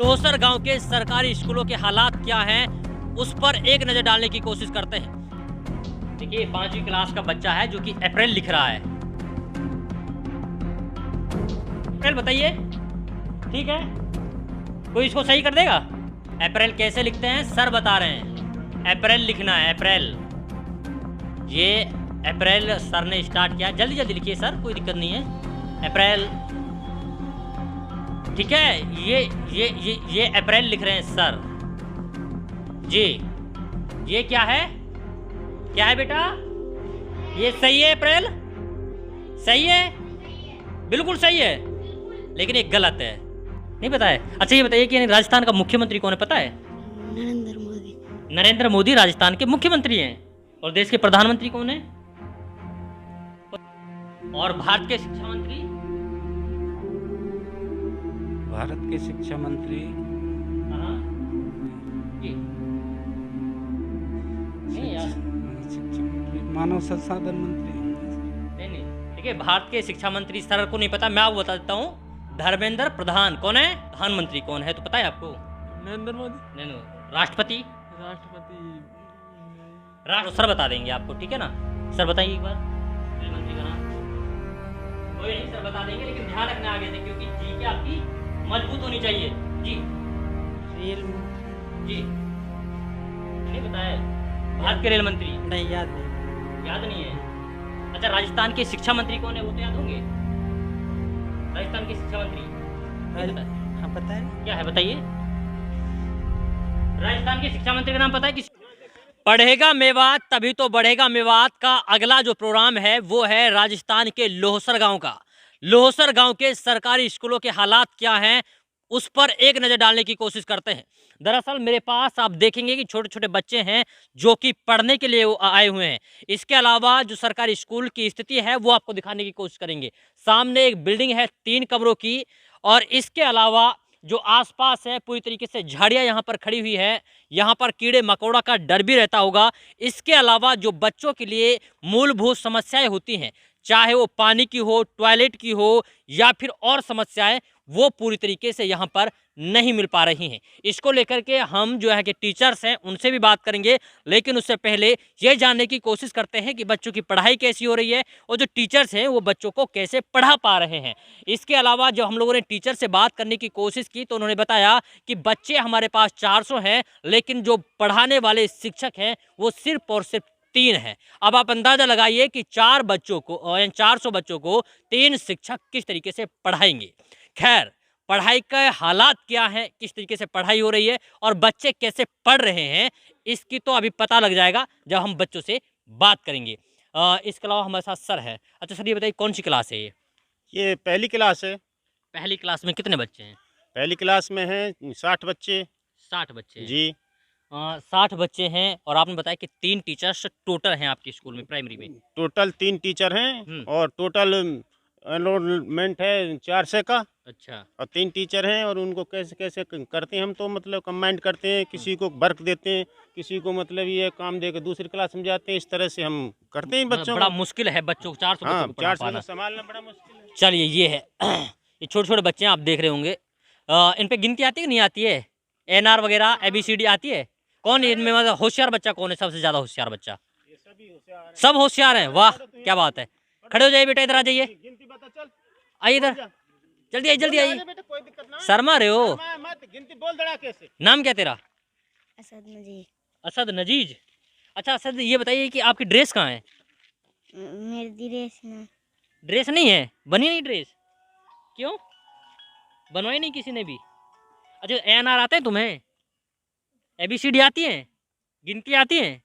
लोहसर गांव के सरकारी स्कूलों के हालात क्या हैं, उस पर एक नज़र डालने की कोशिश करते हैं। देखिए 5वीं क्लास का बच्चा है जो कि अप्रैल लिख रहा है। अप्रैल बताइए, ठीक है, कोई इसको सही कर देगा? अप्रैल कैसे लिखते हैं सर बता रहे हैं। अप्रैल लिखना है, अप्रैल। ये अप्रैल सर ने स्टार्ट किया, जल्दी जल्दी लिखिए सर, कोई दिक्कत नहीं है। अप्रैल, ठीक है, ये अप्रैल लिख रहे हैं सर जी। ये क्या है, क्या है बेटा? ये सही है, अप्रैल सही है, बिल्कुल सही है, लेकिन ये गलत है। नहीं पता है? अच्छा ये बताइए कि राजस्थान का मुख्यमंत्री कौन है, पता है? नरेंद्र मोदी। नरेंद्र मोदी राजस्थान के मुख्यमंत्री हैं। और देश के प्रधानमंत्री कौन है? और भारत के शिक्षा मंत्री? भारत के शिक्षा मंत्री हाँ जी, नहीं यार, शिक्षा मंत्री मानव संसाधन मंत्री। नहीं, ठीक है, भारत के शिक्षा मंत्री सर को नहीं पता, मैं आपको बता देता हूँ। धर्मेंद्र प्रधान कौन है? प्रधानमंत्री कौन है तो पता है आपको? नरेंद्र मोदी। नहीं, राष्ट्रपति। सर बता देंगे आपको, ठीक है ना? सर बताइए एक बार रेल मंत्री का नाम। कोई नहीं, सर बता देंगे, लेकिन ध्यान रखना आगे से, क्योंकि जी के आपकी मजबूत होनी चाहिए जी। रेल जी नहीं बताया? भारत के रेल मंत्री नहीं, याद नहीं। याद नहीं है? अच्छा, राजस्थान के शिक्षा मंत्री कौन है वो तो याद होंगे? राजस्थान के शिक्षा मंत्री नहीं पता? हाँ पता है। क्या है बताइए? राजस्थान के शिक्षा मंत्री का नाम पता है किसी? पढ़ेगा मेवात तभी तो बढ़ेगा मेवात का अगला जो प्रोग्राम है वो है राजस्थान के लोहसर गांव का। लोहसर गांव के सरकारी स्कूलों के हालात क्या हैं उस पर एक नज़र डालने की कोशिश करते हैं। दरअसल मेरे पास आप देखेंगे कि छोटे छोटे बच्चे हैं जो कि पढ़ने के लिए आए हुए हैं। इसके अलावा जो सरकारी स्कूल की स्थिति है वो आपको दिखाने की कोशिश करेंगे। सामने एक बिल्डिंग है 3 कमरों की, और इसके अलावा जो आसपास है पूरी तरीके से झाड़ियाँ यहाँ पर खड़ी हुई है। यहाँ पर कीड़े मकोड़ा का डर भी रहता होगा। इसके अलावा जो बच्चों के लिए मूलभूत समस्याएं होती हैं, चाहे वो पानी की हो, टॉयलेट की हो, या फिर और समस्याएं, वो पूरी तरीके से यहाँ पर नहीं मिल पा रही हैं। इसको लेकर के हम जो है कि टीचर्स हैं उनसे भी बात करेंगे, लेकिन उससे पहले ये जानने की कोशिश करते हैं कि बच्चों की पढ़ाई कैसी हो रही है और जो टीचर्स हैं वो बच्चों को कैसे पढ़ा पा रहे हैं। इसके अलावा जब हम लोगों ने टीचर से बात करने की कोशिश की तो उन्होंने बताया कि बच्चे हमारे पास 400 हैं, लेकिन जो पढ़ाने वाले शिक्षक हैं वो सिर्फ और सिर्फ 3 हैं। अब आप अंदाजा लगाइए कि 4 बच्चों को, 400 बच्चों को 3 शिक्षक किस तरीके से पढ़ाएंगे। खैर, पढ़ाई का हालात क्या है, किस तरीके से पढ़ाई हो रही है और बच्चे कैसे पढ़ रहे हैं, इसकी तो अभी पता लग जाएगा जब हम बच्चों से बात करेंगे। इसके अलावा हमारे साथ सर है। अच्छा सर, ये बताइए कौन सी क्लास है ये? ये पहली क्लास है। पहली क्लास में कितने बच्चे हैं? पहली क्लास में है 60 बच्चे 60 बच्चे हैं। जी। 60 बच्चे हैं, और आपने बताया कि 3 टीचर्स टोटल हैं आपके स्कूल में, प्राइमरी में। टोटल 3 टीचर हैं और टोटल एनरोलमेंट है 400 का। अच्छा, और 3 टीचर हैं और उनको कैसे कैसे करते हैं हम तो मतलब कंबाइंड करते हैं, किसी को वर्क देते हैं, किसी को मतलब ये काम देकर दूसरी क्लास में जाते हैं, इस तरह से हम करते हैं बच्चों बड़ा को। मुश्किल है बच्चों को 400 हाँ, बच्चों को पढ़ा 400 पाना। को संभालना बड़ा मुश्किल है। चलिए, ये है ये छोटे छोटे बच्चे हैं, आप देख रहे होंगे। इन पे गिनती आती है कि नहीं आती है? NR वगैरह ABCD आती है? कौन इनमें मतलब होशियार बच्चा कौन है, सबसे ज़्यादा होशियार बच्चा? सब होशियार हैं, वाह क्या बात है। खड़े हो जाइए बेटा, इधर आ जाइए, गिनती बता, चल आइए इधर, जल्दी आइए जल्दी आइए। बेटा, कोई दिक्कत ना। शर्मा रहे हो? मत गिनती बोल दड़ा कैसे। नाम क्या तेरा? असद नजीर। असद नजीज। अच्छा असद, ये बताइए कि आपकी ड्रेस कहाँ है? मेरी ड्रेस ना। ड्रेस नहीं है, बनी नहीं ड्रेस? क्यों बनवाई नहीं किसी ने भी? अच्छा, NR आता है तुम्हें? ABCD आती है? गिनती आती है?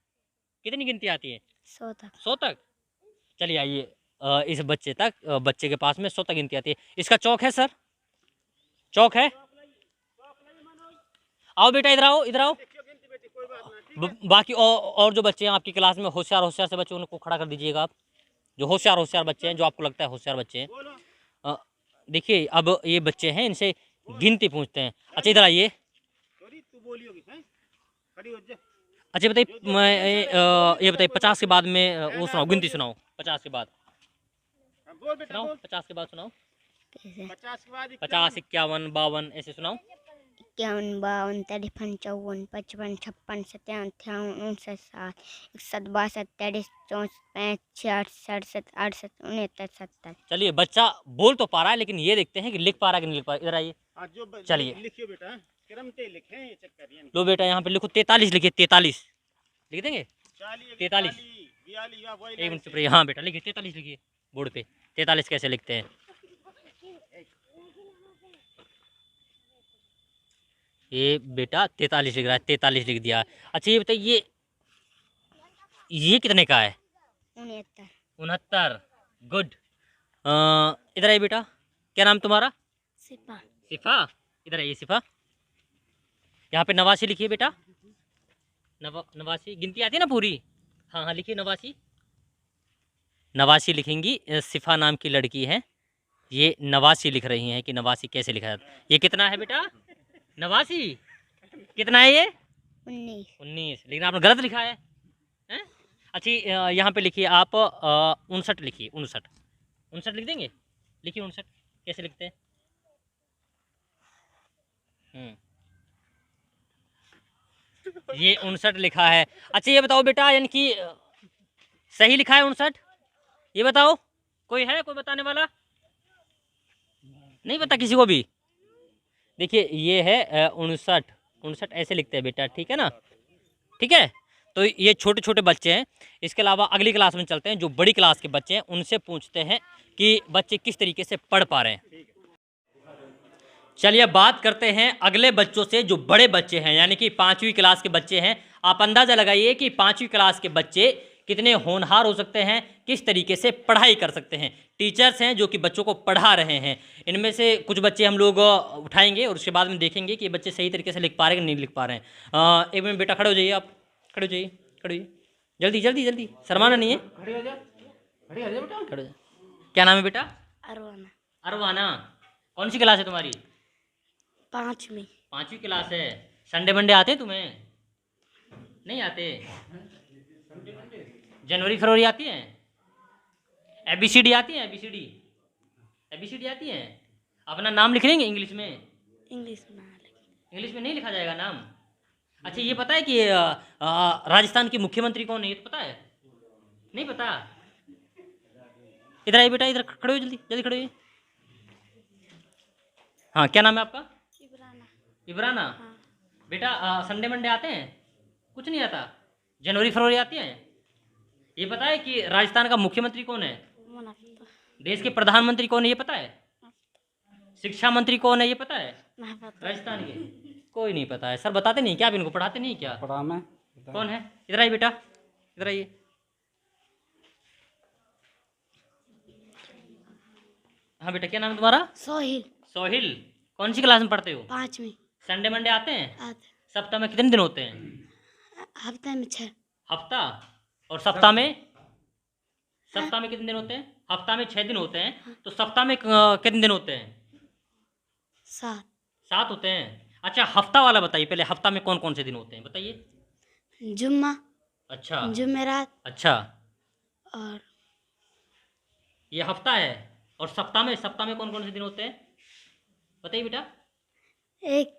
कितनी गिनती आती है? 100 तक। 100 तक? चलिए आइए, इस बच्चे तक, बच्चे के पास में 100 तक गिनती आती है। इसका चौक है सर? चौक है? आओ बेटा, इधर आओ, इधर आओ। बाकी और जो बच्चे हैं आपकी क्लास में होशियार होशियार से बच्चे, उनको खड़ा कर दीजिएगा आप, जो होशियार होशियार बच्चे हैं, जो आपको लगता है होशियार बच्चे हैं। देखिए अब ये बच्चे हैं, इनसे गिनती पूछते हैं। अच्छा इधर आइए। अच्छा बताइए, ये बताइए 50 के बाद में वो सुनाओ, गिनती सुनाओ 50 के बाद। सुनाओ 50 के बाद सुनाओ। 50 के बाद 50, 51, 52 ऐसे सुनाओ। 51 52 53 54 55 56 57 58 59 60 61 62 63 64 65 66 67 68 69 70। चलिए बच्चा बोल तो पा रहा है, लेकिन ये देखते हैं कि लिख पा रहा है कि नहीं लिख पा रहा। इधर आइए, हाँ, जो चलिए। लिखिए बेटा, क्रम से लिखें, ये चक्कर ये नहीं। लो बेटा यहाँ पे लिखो 43 लिखिए, 43 लिख देंगे। 40 43 42 या वही एक लाइन मिनट से। चुप रहिए। हाँ बेटा लिखिए 43 लिखिए बोर्ड पे। 43 कैसे लिखते हैं? ये बेटा 43 लिख रहा है, 43 लिख दिया। अच्छा ये बताइए ये कितने का है? 69। 69। गुड। इधर आइए बेटा, क्या नाम तुम्हारा? सिपा। सिफा। इधर आइए सिफा, यहाँ पे 89 लिखिए बेटा। 89 गिनती आती है ना पूरी? हाँ हाँ लिखिए 89। 89 लिखेंगी। सिफा नाम की लड़की है, ये 89 लिख रही हैं कि 89 कैसे लिखा जाता है। ये कितना है बेटा? 89 कितना है ये? 19। 19, लेकिन आपने गलत लिखा है, हैं? अच्छी यहाँ पे लिखिए आप 59 लिखिए। 59 लिख देंगे? लिखिए 59 कैसे लिखते हैं? ये 59 लिखा है। अच्छा ये बताओ बेटा, यानी कि सही लिखा है 59? ये बताओ, कोई है कोई बताने वाला? नहीं पता किसी को भी? देखिए ये है 59। 59 ऐसे लिखते हैं बेटा, ठीक है ना? ठीक है, तो ये छोटे छोटे बच्चे हैं। इसके अलावा अगली क्लास में चलते हैं, जो बड़ी क्लास के बच्चे हैं उनसे पूछते हैं कि बच्चे किस तरीके से पढ़ पा रहे हैं। चलिए अब बात करते हैं अगले बच्चों से, जो बड़े बच्चे हैं, यानी कि 5वीं क्लास के बच्चे हैं। आप अंदाज़ा लगाइए कि 5वीं क्लास के बच्चे कितने होनहार हो सकते हैं, किस तरीके से पढ़ाई कर सकते हैं। टीचर्स हैं जो कि बच्चों को पढ़ा रहे हैं। इनमें से कुछ बच्चे हम लोग उठाएंगे और उसके बाद में देखेंगे कि ये बच्चे सही तरीके से लिख पा रहे हैं कि नहीं लिख पा रहे हैं। एक मिनट बेटा खड़े हो जाइए, आप खड़े हो जाइए, खड़े हो जाइए, जल्दी जल्दी जल्दी, शर्माना नहीं है, खड़े हो जा, खड़े हो जा बेटा, खड़े हो जा। क्या नाम है बेटा? अरवाना। अरवाना। कौन सी क्लास है तुम्हारी? 5वीं। 5वीं क्लास है। संडे मंडे आते हैं तुम्हें? नहीं आते? जनवरी फरवरी आती है? ABCD आती है? ABCD आती है? अपना नाम लिख लेंगे इंग्लिश में? इंग्लिश में। इंग्लिश में नहीं लिखा जाएगा नाम? अच्छा ये पता है कि राजस्थान के मुख्यमंत्री कौन है? ये तो पता है? नहीं पता? इधर आइए बेटा, इधर खड़े हो, जल्दी जल्दी खड़े हो। हाँ क्या नाम है आपका? इब्राना। बेटा संडे मंडे आते हैं? कुछ नहीं आता? जनवरी फरवरी आती है? ये पता है कि राजस्थान का मुख्यमंत्री कौन है? देश के प्रधानमंत्री कौन है? ये पता है? शिक्षा मंत्री कौन है? ये पता है? राजस्थान के कोई नहीं पता है। सर बताते नहीं क्या? आप इनको पढ़ाते नहीं क्या? पढ़ा मैं। कौन है? इधर आइए बेटा, इधर आइए। हाँ बेटा क्या नाम है तुम्हारा? सोहिल। सोहिल। कौन सी क्लास में पढ़ते हो? 5वीं। संडे मंडे आते हैं? आते। सप्ताह में कितने दिन होते हैं? हफ्ते में 6। हफ्ता। और सप्ताह में? सप्ताह में कितने दिन होते हैं? हफ्ता में 6 दिन होते हैं, तो सप्ताह में कितने दिन होते हैं? 7। 7 होते हैं। अच्छा हफ्ता वाला बताइए पहले, हफ्ता में कौन कौन से दिन होते हैं बताइए। जुम्मा। अच्छा जुमेरात। अच्छा, और ये हफ्ता है। और सप्ताह में कौन कौन से दिन होते हैं बताइए बेटा। एक।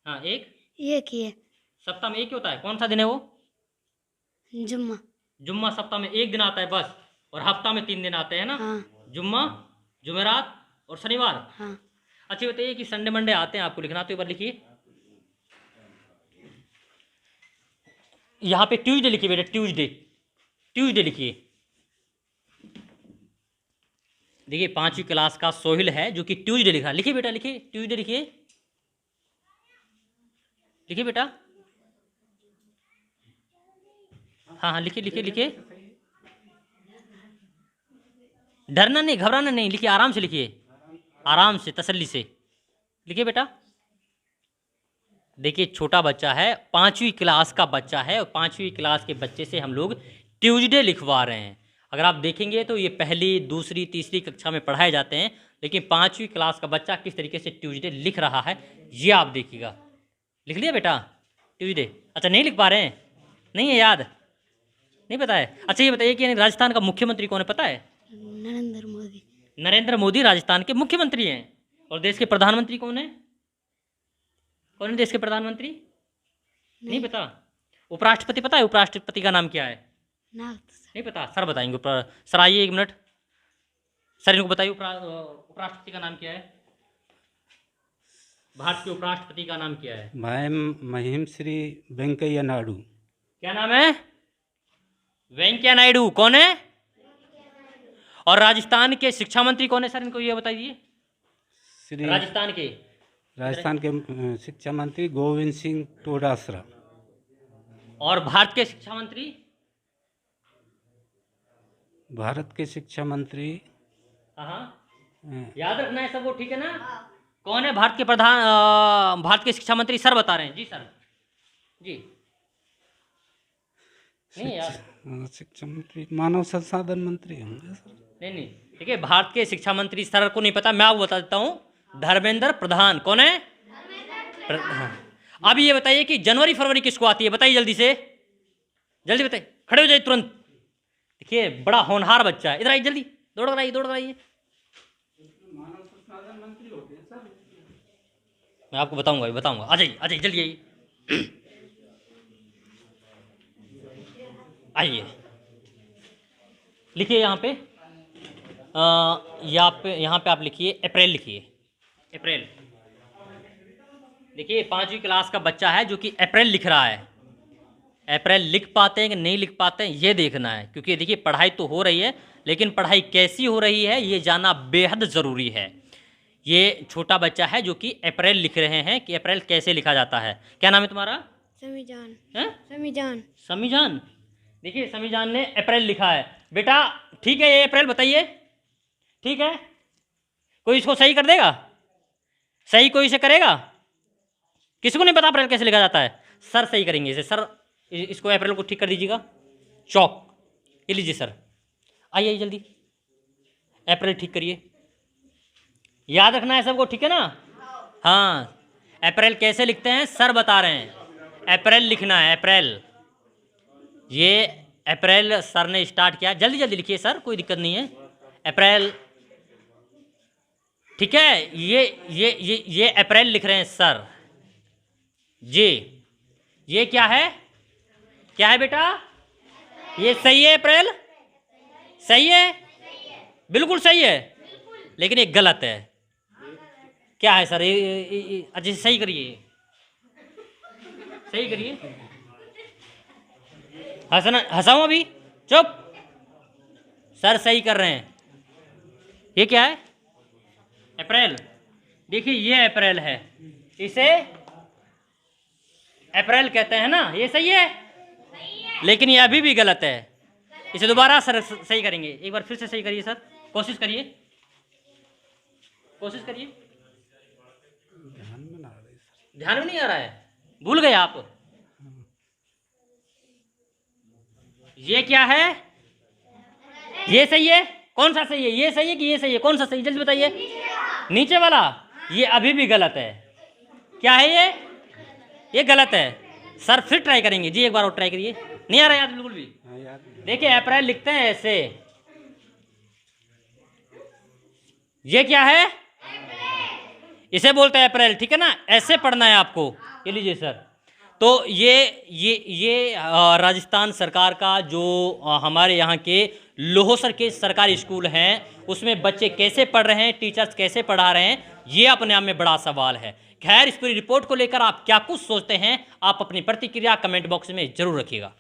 हाँ एक। ही है। सप्ताह में एक ही होता है? कौन सा दिन है वो? जुम्मा। जुम्मा सप्ताह में एक दिन आता है बस, और हफ्ता में 3 दिन आते हैं ना? हाँ। जुम्मा, जुमेरात और शनिवार। हाँ। अच्छा बताइए कि संडे मंडे आते हैं, आपको लिखना तो एक बार लिखिए। यहाँ पे ट्यूसडे लिखिए बेटा, ट्यूसडे लिखिए। देखिए 5वीं क्लास का सोहिल है जो कि ट्यूसडे लिखा। लिखिए बेटा, लिखिए ट्यूसडे लिखिए, लिखिए बेटा। हाँ हाँ लिखिए लिखिए लिखिए, डरना नहीं, घबराना नहीं, लिखिए आराम से लिखिए, आराम से तसल्ली से लिखिए बेटा। देखिए छोटा बच्चा है, 5वीं क्लास का बच्चा है, और 5वीं क्लास के बच्चे से हम लोग ट्यूसडे लिखवा रहे हैं। अगर आप देखेंगे तो ये पहली दूसरी तीसरी कक्षा में पढ़ाए जाते हैं, लेकिन 5वीं क्लास का बच्चा किस तरीके से ट्यूसडे लिख रहा है ये आप देखिएगा। लिख लिया बेटा ट्यूसडे? अच्छा नहीं लिख पा रहे हैं? नहीं है याद? नहीं पता है? अच्छा ये बताइए कि राजस्थान का मुख्यमंत्री कौन है पता है? नरेंद्र मोदी। नरेंद्र मोदी राजस्थान के मुख्यमंत्री हैं। और देश के प्रधानमंत्री कौन है? कौन है देश के प्रधानमंत्री? नहीं पता। उपराष्ट्रपति पता है? उपराष्ट्रपति का नाम क्या है? ना नहीं पता। सर बताएंगे। सर आइए 1 मिनट। सर इनको बताइए उपराष्ट्रपति का नाम क्या है? भारत के उपराष्ट्रपति का नाम क्या है? भाई महिम श्री वेंकैया नायडू। क्या नाम है? वेंकैया नायडू। कौन है? और राजस्थान के शिक्षा मंत्री कौन है सर? इनको ये बताइए। श्री राजस्थान के शिक्षा मंत्री गोविंद सिंह डोटासरा। और भारत के शिक्षा मंत्री? भारत के शिक्षा मंत्री हाँ अ, याद रखना है सबको, ठीक है ना? कौन है भारत के भारत के शिक्षा मंत्री? सर बता रहे हैं जी। सर जी नहीं यार, शिक्षा मंत्री मानव संसाधन मंत्री होंगे सर। नहीं ठीक है। भारत के शिक्षा मंत्री सर को नहीं पता, मैं आपको बता देता हूँ। धर्मेंद्र प्रधान। कौन है? अब ये बताइए कि जनवरी फरवरी किसको आती है? बताइए जल्दी से, जल्दी बताइए। खड़े हो जाइए तुरंत। देखिए बड़ा होनहार बच्चा है। इधर आइए जल्दी, दौड़ कर आइए, दौड़ कर आइए। मैं आपको बताऊंगा। आ जाइए जल्दी आइए। आइए लिखिए यहाँ पे। यहाँ पे आप लिखिए अप्रैल। लिखिए अप्रैल। देखिए 5वीं क्लास का बच्चा है जो कि अप्रैल लिख रहा है। अप्रैल लिख पाते हैं कि नहीं लिख पाते हैं ये देखना है, क्योंकि देखिए पढ़ाई तो हो रही है, लेकिन पढ़ाई कैसी हो रही है ये जानना बेहद ज़रूरी है। ये छोटा बच्चा है जो कि अप्रैल लिख रहे हैं कि अप्रैल कैसे लिखा जाता है। क्या नाम है तुम्हारा? समीजान। हैं? समीजान। समीजान। देखिए समीजान ने अप्रैल लिखा है। बेटा ठीक है, ये अप्रैल बताइए। ठीक है, कोई इसको सही कर देगा? सही कोई इसे करेगा? किसी को नहीं पता अप्रैल कैसे लिखा जाता है? सर सही करेंगे इसे। सर इसको अप्रैल को ठीक कर दीजिएगा। चौक ये लीजिए सर। आइए जल्दी, अप्रैल ठीक करिए। याद रखना है सबको, ठीक है ना? हाँ, अप्रैल कैसे लिखते हैं सर बता रहे हैं। अप्रैल लिखना है, अप्रैल। ये अप्रैल सर ने स्टार्ट किया। जल्दी जल्दी लिखिए सर, कोई दिक्कत नहीं है। अप्रैल, ठीक है। ये अप्रैल लिख रहे हैं सर जी। ये क्या है? क्या है बेटा? ये सही है? अप्रैल सही है? बिल्कुल सही है, लेकिन ये गलत है। क्या है सर? ये अच्छे से सही करिए, सही करिए। हंसना, हंसाऊं अभी? चुप। सर सही कर रहे हैं। ये क्या है? अप्रैल। देखिए ये अप्रैल है, इसे अप्रैल कहते हैं ना। ये सही है, लेकिन ये अभी भी गलत है। इसे दोबारा सर सही करेंगे। एक बार फिर से सही करिए सर, कोशिश करिए, कोशिश करिए। ध्यान में ना आ रही सर। ध्यान में नहीं आ रहा है? भूल गए आप? ये क्या है? ये सही है? कौन सा सही है? ये सही है कि ये सही है? कौन सा सही, जल्दी बताइए। नीचे वाला। ये अभी भी गलत है। क्या है ये? ये गलत है। सर फिर ट्राई करेंगे जी, एक बार और ट्राई करिए। नहीं आ रहा याद बिल्कुल भी? हाँ याद नहीं। देखिए अप्रैल लिखते हैं ऐसे। ये क्या है? इसे बोलते हैं अप्रैल, ठीक है ना? ऐसे पढ़ना है आपको। ये लीजिए सर। तो ये राजस्थान सरकार का जो हमारे यहाँ के लोहसर के सरकारी स्कूल हैं उसमें बच्चे कैसे पढ़ रहे हैं, टीचर्स कैसे पढ़ा रहे हैं, ये अपने आप में बड़ा सवाल है। खैर, इस पूरी रिपोर्ट को लेकर आप क्या कुछ सोचते हैं, आप अपनी प्रतिक्रिया कमेंट बॉक्स में जरूर रखिएगा।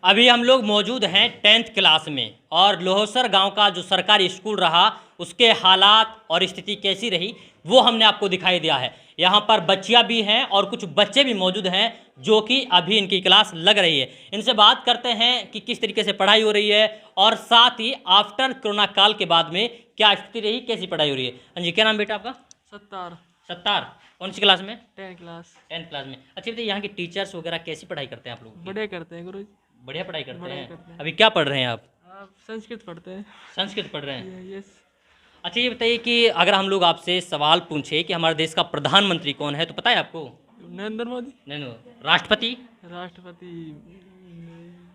अभी हम लोग मौजूद हैं 10th क्लास में, और लोहसर गांव का जो सरकारी स्कूल रहा उसके हालात और स्थिति कैसी रही वो हमने आपको दिखाई दिया है। यहाँ पर बच्चियाँ भी हैं और कुछ बच्चे भी मौजूद हैं जो कि अभी इनकी क्लास लग रही है। इनसे बात करते हैं कि किस तरीके से पढ़ाई हो रही है और साथ ही आफ्टर कोरोना काल के बाद में क्या स्थिति रही, कैसी पढ़ाई हो रही है। हाँ जी, क्या नाम बेटा आपका? सत्तार। कौन सी क्लास में? 10th class. 10th क्लास में। अच्छा बताइए, यहाँ के टीचर्स वगैरह कैसी पढ़ाई करते हैं आप लोग? बढ़िया करते हैं गुरु। बढ़िया पढ़ाई करते बढ़िया हैं। करते हैं। अभी क्या पढ़ रहे हैं आप? आप संस्कृत पढ़ते हैं? संस्कृत पढ़ रहे हैं। यस। अच्छा ये बताइए कि अगर हम लोग आपसे सवाल पूछे कि हमारे देश का प्रधानमंत्री कौन है, तो पता है आपको? नरेंद्र मोदी। नहीं, राष्ट्रपति।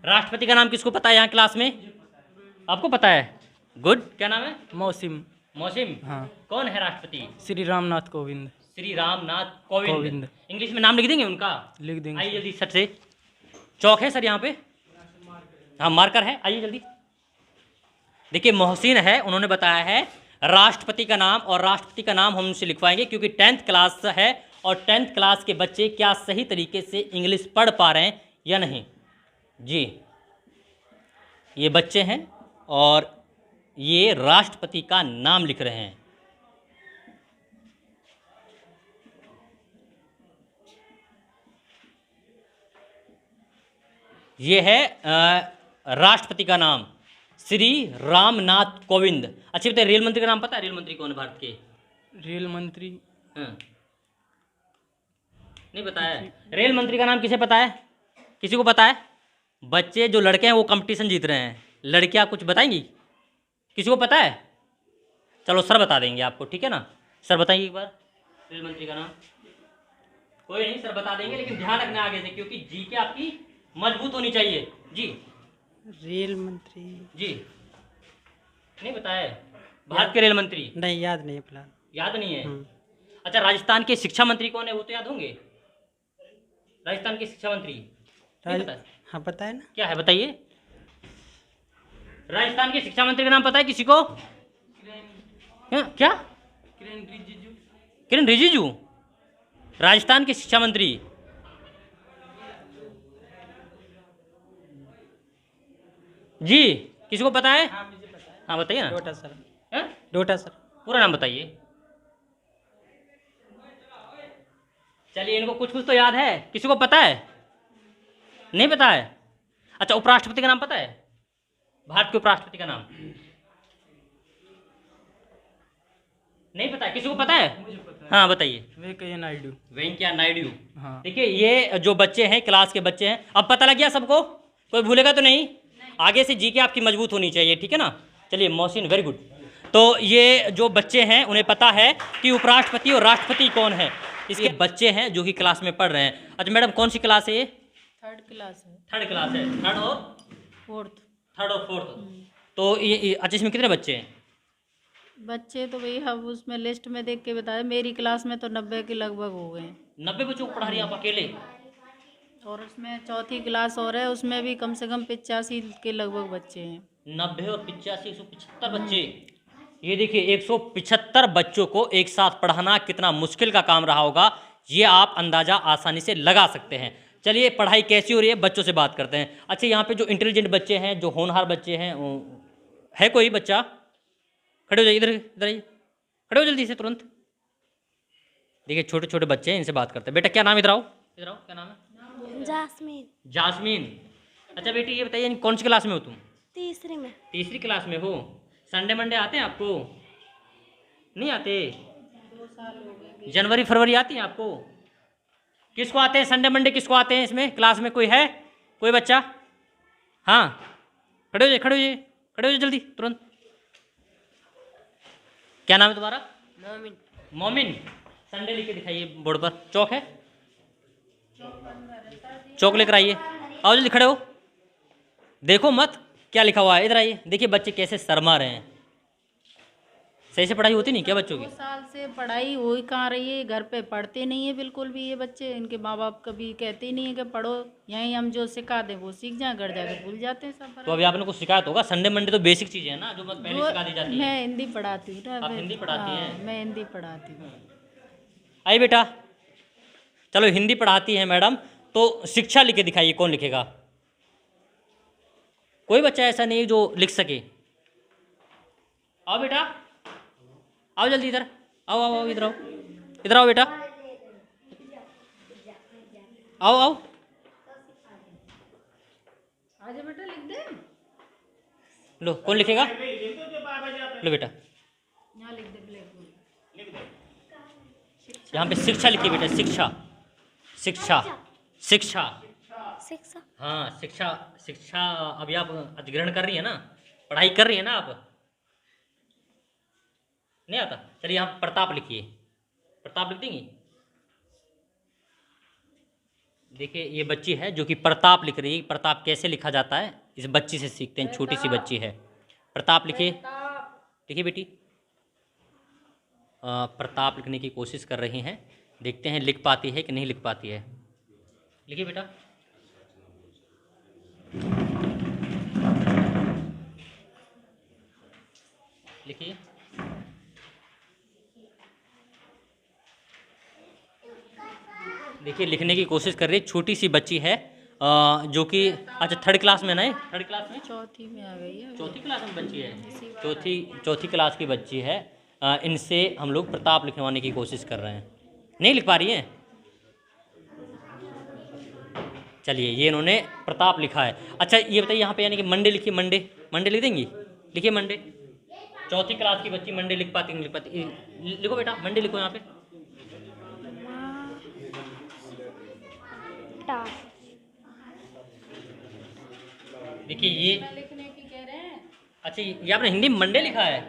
राष्ट्रपति का नाम किसको पता है यहाँ क्लास में? आपको पता है? गुड। क्या नाम है? मौसिम। मौसिम। हाँ। कौन है राष्ट्रपति? श्री रामनाथ कोविंद। श्री रामनाथ कोविंद। कोविंद। इंग्लिश में नाम लिख देंगे उनका? लिख देंगे आइए जल्दी सर से। चौक है सर यहाँ पे? हाँ मार्कर है, आइए जल्दी। देखिए मोहसिन है, उन्होंने बताया है राष्ट्रपति का नाम, और राष्ट्रपति का नाम हम उनसे लिखवाएंगे क्योंकि 10th क्लास है और 10th क्लास के बच्चे क्या सही तरीके से इंग्लिश पढ़ पा रहे हैं या नहीं। जी ये बच्चे हैं और ये राष्ट्रपति का नाम लिख रहे हैं। ये है राष्ट्रपति का नाम श्री रामनाथ कोविंद। अच्छी बताइए रेल मंत्री का नाम पता है? रेल मंत्री कौन है भारत के? रेल मंत्री हाँ। नहीं पता है? रेल मंत्री का नाम किसे पता है? किसी को पता है? बच्चे जो लड़के हैं वो कंपटीशन जीत रहे हैं, लड़कियां कुछ बताएंगी? किसी को पता है? चलो सर बता देंगे आपको, ठीक है ना? सर बताइए एक बार रेल मंत्री का नाम। कोई नहीं, सर बता देंगे, लेकिन ध्यान रखना आगे से क्योंकि जीके आपकी मजबूत होनी चाहिए। जी रेल मंत्री जी नहीं बताया? भारत के रेल मंत्री नहीं, याद नहीं फिलहाल। याद नहीं है? अच्छा राजस्थान के शिक्षा मंत्री कौन है वो तो याद होंगे? राजस्थान के शिक्षा मंत्री नहीं पता है? हाँ पता है ना। क्या है बताइए? राजस्थान के शिक्षा मंत्री का नाम पता है किसी को? क्या? किरण रिजिजू राजस्थान के शिक्षा मंत्री। जी किसी को पता है? हाँ बताइए ना। डोटा सर। हैं? डोटा सर। पूरा नाम बताइए। चलिए इनको कुछ कुछ तो याद है, किसी को पता है? नहीं पता है? अच्छा उपराष्ट्रपति का नाम पता है? भारत के उपराष्ट्रपति का नाम नहीं पता है? किसी को पता है? हाँ बताइए। वेंकैया नायडू। वेंकैया नायडू। हाँ। देखिए ये जो बच्चे हैं क्लास के बच्चे हैं, अब पता लग गया सबको? कोई भूलेगा तो नहीं? आगे से जीके आपकी मजबूत होनी चाहिए, ठीक है ना? चलिए मोहसिन वेरी गुड। तो ये जो बच्चे हैं उन्हें पता है कि उपराष्ट्रपति और राष्ट्रपति कौन है। इसके बच्चे हैं जो कि क्लास में पढ़ रहे हैं। अच्छा मैडम कौन सी क्लास है ये? 3rd क्लास है। 3rd क्लास है। 3rd और 4th। 3rd और 4th। तो ये अच्छा इसमें कितने बच्चे हैं? बच्चे तो भाई हम उसमें लिस्ट में देख के बताया, मेरी क्लास में तो 90 के लगभग हो गए हैं। 90 बच्चों को पढ़ा रही हैं आप अकेले? और उसमें 4थी क्लास और है, उसमें भी कम से कम 85 के लगभग बच्चे हैं। 90 और 85 175 बच्चे। ये देखिए 175 बच्चों को एक साथ पढ़ाना कितना मुश्किल का काम रहा होगा, ये आप अंदाज़ा आसानी से लगा सकते हैं। चलिए पढ़ाई कैसी हो रही है बच्चों से बात करते हैं। अच्छा यहाँ पे जो इंटेलिजेंट बच्चे हैं, जो होनहार बच्चे हैं, है कोई बच्चा? खड़े हो जाइए, इधर इधर आइए, खड़े हो जल्दी से तुरंत। देखिए छोटे छोटे बच्चे हैं, इनसे बात करते हैं। बेटा क्या नाम है? इधर आओ, इधर आओ, क्या नाम है? जासमीन। जासमीन। अच्छा बेटी ये बताइए कौन सी क्लास में हो तुम? 3री में। 3री क्लास में हो। संडे मंडे आते हैं आपको? नहीं आते? 2 साल हो गए। जनवरी फरवरी आती है आपको? किसको आते हैं संडे मंडे? किसको आते हैं इसमें क्लास में? कोई है? कोई बच्चा? हाँ खड़े हो जाइए, खड़े हो जाइए, खड़े हो जाइए जल्दी तुरंत। क्या नाम है तुम्हारा? मोमिन। मोमिन। संडे लिख के दिखाइए बोर्ड पर। चौक है? चौक लेकर आइए, आओ जल्दी खड़े हो। देखो मत क्या लिखा हुआ है, इधर आइए। देखिए बच्चे कैसे शर्मा रहे हैं। सही से पढ़ाई होती नहीं क्या बच्चों 2 की? साल से पढ़ाई हो ही कहाँ रही है, घर पे पढ़ते नहीं है बिल्कुल भी ये बच्चे। इनके माँ बाप कभी कहते ही नहीं है कि पढ़ो, यहीं हम जो सिखा दें वो सीख जाएं, घर जाकर भूल जाते हैं सब। तो अभी आपने कुछ शिकायत होगा। संडे मंडे तो बेसिक चीज़ है ना जो पहले सिखा दी जाती है। मैं हिंदी पढ़ाती हूँ ना। आप हिंदी पढ़ाती हाँ, हैं? मैं हिंदी पढ़ाती हूँ। आइए बेटा, चलो हिंदी पढ़ाती हैं मैडम, तो शिक्षा लिख के दिखाइए। कौन लिखेगा? कोई बच्चा ऐसा नहीं जो लिख सके। आओ बेटा, आओ जल्दी इधर आओ, आओ आओ इधर आओ, इधर आओ बेटा, आओ आओ। आजा बेटा लिख दे। लो कौन लिखेगा? लो बेटा यहाँ लिख दे ब्लैक बोर्ड। यहाँ पे शिक्षा लिखिए बेटा। शिक्षा, शिक्षा, शिक्षा। शिक्षा। हाँ शिक्षा, शिक्षा। अभी आप अधिग्रहण कर रही है ना, पढ़ाई कर रही है ना आप? नहीं आता? चलिए यहाँ प्रताप लिखिए। प्रताप लिख देंगी? देखिए ये बच्ची है जो कि प्रताप लिख रही है। प्रताप कैसे लिखा जाता है इस बच्ची से सीखते हैं, छोटी सी बच्ची है। प्रताप लिखिए, लिखिए बेटी। प्रताप लिखने की कोशिश कर रही हैं। देखते हैं लिख पाती है कि नहीं लिख पाती है। लिखिए बेटा। लिखिए। देखिए लिखने की कोशिश कर रही है, छोटी सी बच्ची है जो कि अच्छा 3rd क्लास में ना है, 3rd क्लास में, चौथी में आ गई है। 4थी क्लास में बच्ची है, चौथी क्लास की बच्ची है। इनसे हम लोग प्रताप लिखवाने की कोशिश कर रहे हैं। नहीं लिख पा रही हैं? चलिए ये इन्होंने प्रताप लिखा है। अच्छा ये बताइए यहाँ पे यानी कि मंडे लिखिए, मंडे लिख देंगी? लिखिए मंडे। 4थी क्लास की बच्ची मंडे लिख पाती नहीं लिख पाती? लिखो बेटा मंडे लिखो यहाँ पे। देखिए ये लिखने की कह रहे हैं। अच्छा ये आपने हिंदी में मंडे लिखा है?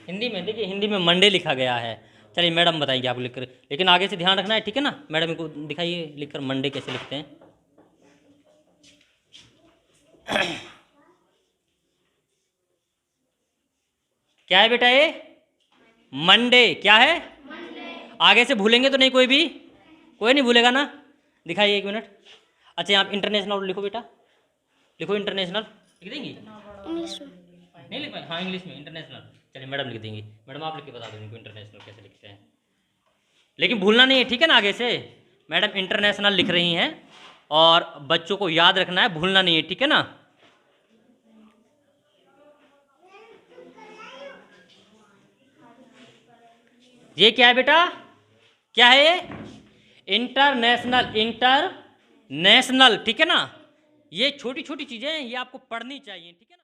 हिंदी में देखिए, हिंदी में मंडे लिखा गया है। चलिए मैडम बताएंगे आपको लिखकर, लेकिन आगे से ध्यान रखना है, ठीक है ना? मैडम को दिखाइए लिखकर मंडे कैसे लिखते हैं। क्या है बेटा ये? मंडे। क्या है? आगे से भूलेंगे तो नहीं, कोई नहीं भूलेगा ना? दिखाइए 1 मिनट। अच्छा यहाँ इंटरनेशनल लिखो बेटा, लिखो इंटरनेशनल। लिख देंगी? इंग्लिश में नहीं लिख पाए? हाँ इंग्लिश में इंटरनेशनल। चलिए मैडम लिख देंगी। मैडम आप लिख के बता दो इनको इंटरनेशनल कैसे लिखते हैं, लेकिन भूलना नहीं है, ठीक है ना? आगे से मैडम इंटरनेशनल लिख रही हैं और बच्चों को याद रखना है, भूलना नहीं है, ठीक है ना? ये क्या है बेटा? क्या है ये? इंटरनेशनल, ठीक है ना? ये छोटी छोटी चीजें हैं, ये आपको पढ़नी चाहिए, ठीक है ना?